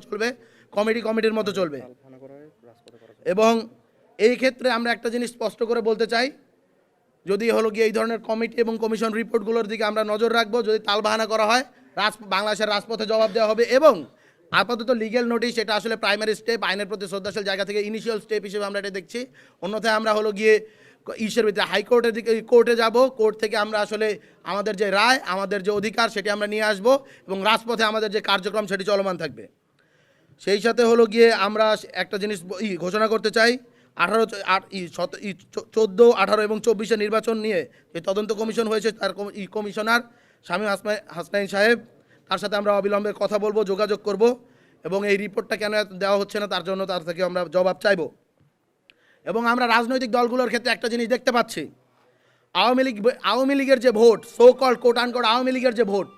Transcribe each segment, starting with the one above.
চলবে, কমিটির মতো চলবে। এবং এই ক্ষেত্রে আমরা একটা জিনিস স্পষ্ট করে বলতে চাই, যদি হলো গিয়ে এই ধরনের কমিটি এবং কমিশন রিপোর্টগুলোর দিকে আমরা নজর রাখবো। যদি তালবাহানা করা হয় বাংলাদেশের রাজপথে জবাব দেওয়া হবে। এবং আপাতত লিগ্যাল নোটিশ, এটা আসলে প্রাইমারি স্টেপ, আইনের প্রতি শ্রদ্ধাশীল জায়গা থেকে ইনিশিয়াল স্টেপ হিসেবে আমরা এটা দেখছি। অন্যথায় আমরা হলো গিয়ে ভিতরে হাইকোর্টের দিকে কোর্টে যাব, কোর্ট থেকে আমরা আসলে আমাদের যে রায়, আমাদের যে অধিকার সেটি আমরা নিয়ে আসব এবং রাজপথে আমাদের যে কার্যক্রম সেটি চলমান থাকবে। সেই সাথে হলো গিয়ে আমরা একটা জিনিস ঘোষণা করতে চাই, 14, 18 এবং 24 নির্বাচন নিয়ে যে তদন্ত কমিশন হয়েছে, তার কমিশনার শামীম হাসনাইন সাহেব, তার সাথে আমরা অবিলম্বে কথা বলবো, যোগাযোগ করব এবং এই রিপোর্টটা কেন দেওয়া হচ্ছে না তার জন্য তার থেকে আমরা জবাব চাইব। এবং আমরা রাজনৈতিক দলগুলোর ক্ষেত্রে একটা জিনিস দেখতে পাচ্ছি, আওয়ামী লীগের যে ভোট, so called quote unquote Awami লীগের যে ভোট,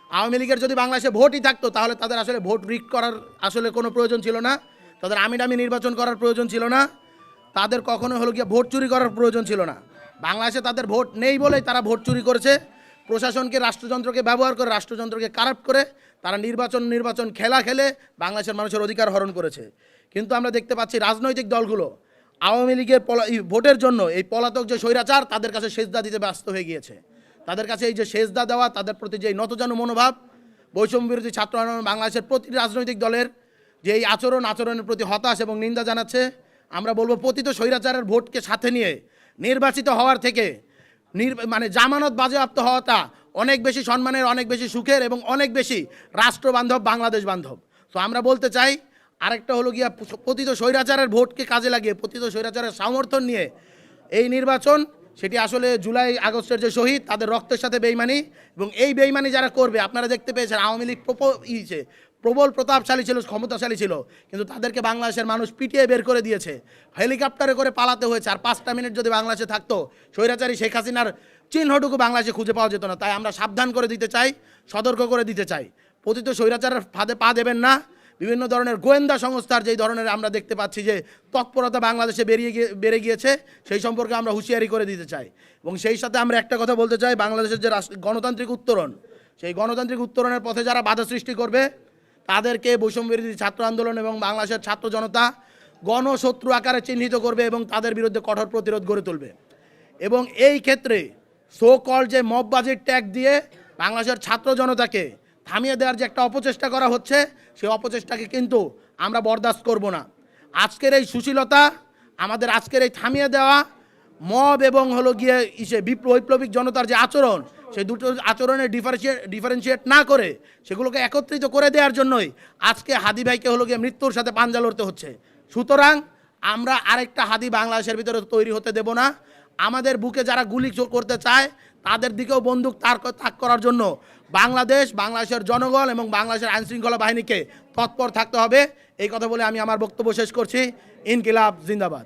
আওয়ামী লীগের যদি বাংলাদেশে ভোটই থাকতো তাহলে তাদের আসলে ভোট রিগ করার আসলে কোনো প্রয়োজন ছিল না, তাদের আমিডামি নির্বাচন করার প্রয়োজন ছিল না, তাদের কখনো হলো গিয়ে ভোট চুরি করার প্রয়োজন ছিল না। বাংলাদেশে তাদের ভোট নেই বলেই তারা ভোট চুরি করেছে, প্রশাসনকে, রাষ্ট্রযন্ত্রকে ব্যবহার করে, রাষ্ট্রযন্ত্রকে কারাপ্ট করে তারা নির্বাচন খেলা খেলে বাংলাদেশের মানুষের অধিকার হরণ করেছে। কিন্তু আমরা দেখতে পাচ্ছি রাজনৈতিক দলগুলো আওয়ামী লীগের ভোটের জন্য এই পলাতক যে স্বৈরাচার, তাদের কাছে সেজদা দিতে ব্যস্ত হয়ে গিয়েছে। তাদের কাছে এই যে সেজদা দেওয়া, তাদের প্রতি যে নতজানু মনোভাব, বৈষম্য বিরোধী ছাত্র আন্দোলন বাংলাদেশের প্রতিটি রাজনৈতিক দলের যে এই আচরণের প্রতি হতাশ এবং নিন্দা জানাচ্ছে। আমরা বলবো পতিত স্বৈরাচারের ভোটকে সাথে নিয়ে নির্বাচিত হওয়ার থেকে জামানত বাজেয়াপ্ত হওয়াটা অনেক বেশি সম্মানের, অনেক বেশি সুখের এবং অনেক বেশি রাষ্ট্রবান্ধব, বাংলাদেশ বান্ধব। তো আমরা বলতে চাই, আরেকটা হলো গিয়া পতিত স্বৈরাচারের ভোটকে কাজে লাগিয়ে, পতিত স্বৈরাচারের সমর্থন নিয়ে এই নির্বাচন, সেটি আসলে জুলাই আগস্টের যে শহীদ, তাদের রক্তের সাথে বেইমানি। এবং এই বেইমানি যারা করবে, আপনারা দেখতে পেয়েছেন আওয়ামী লীগ প্রবল প্রতাপশালী ছিল, ক্ষমতাশালী ছিল, কিন্তু তাদেরকে বাংলাদেশের মানুষ পিটিয়ে বের করে দিয়েছে, হেলিকপ্টারে করে পালাতে হয়েছে। আর 5টা মিনিট যদি বাংলাদেশে থাকতো, স্বৈরাচারী শেখ হাসিনার চিহ্নটুকু বাংলাদেশে খুঁজে পাওয়া যেত না। তাই আমরা সাবধান করে দিতে চাই, সতর্ক করে দিতে চাই, পতিত স্বৈরাচারের ফাঁদে পা দেবেন না। বিভিন্ন ধরনের গোয়েন্দা সংস্থার যেই ধরনের আমরা দেখতে পাচ্ছি যে তৎপরতা বাংলাদেশে বেড়ে গিয়েছে, সেই সম্পর্কে আমরা হুঁশিয়ারি করে দিতে চাই। এবং সেই সাথে আমরা একটা কথা বলতে চাই, বাংলাদেশের যে গণতান্ত্রিক উত্তরণ, সেই গণতান্ত্রিক উত্তরণের পথে যারা বাধা সৃষ্টি করবে তাদেরকে বৈষম্য বিরোধী ছাত্র আন্দোলন এবং বাংলাদেশের ছাত্র জনতা গণশত্রু আকারে চিহ্নিত করবে এবং তাদের বিরুদ্ধে কঠোর প্রতিরোধ গড়ে তুলবে। এবং এই ক্ষেত্রে সো কল যে মববাজির ট্যাগ দিয়ে বাংলাদেশের ছাত্র জনতাকে থামিয়ে দেওয়ার যে একটা অপচেষ্টা করা হচ্ছে, সেই অপচেষ্টাকে কিন্তু আমরা বরদাস্ত করব না। আজকের এই সুশীলতা, আমাদের আজকের এই থামিয়ে দেওয়া মব এবং হলো গিয়ে বৈপ্লবিক জনতার যে আচরণ, সেই দুটো আচরণের ডিফারেন্সিয়েট না করে সেগুলোকে একত্রিত করে দেওয়ার জন্যই আজকে হাদি ভাইকে হলো গিয়ে মৃত্যুর সাথে পাঞ্জা লড়তে হচ্ছে। সুতরাং আমরা আরেকটা হাদি বাংলাদেশের ভিতরে তৈরি হতে দেব না। আমাদের বুকে যারা গুলি করতে চায় তাদের দিকেও বন্দুক তাক করার জন্য বাংলাদেশের জনগণ এবং বাংলাদেশের আইনশৃঙ্খলা বাহিনীকে তৎপর থাকতে হবে। এই কথা বলে আমি আমার বক্তব্য শেষ করছি। ইনকিলাব জিন্দাবাদ।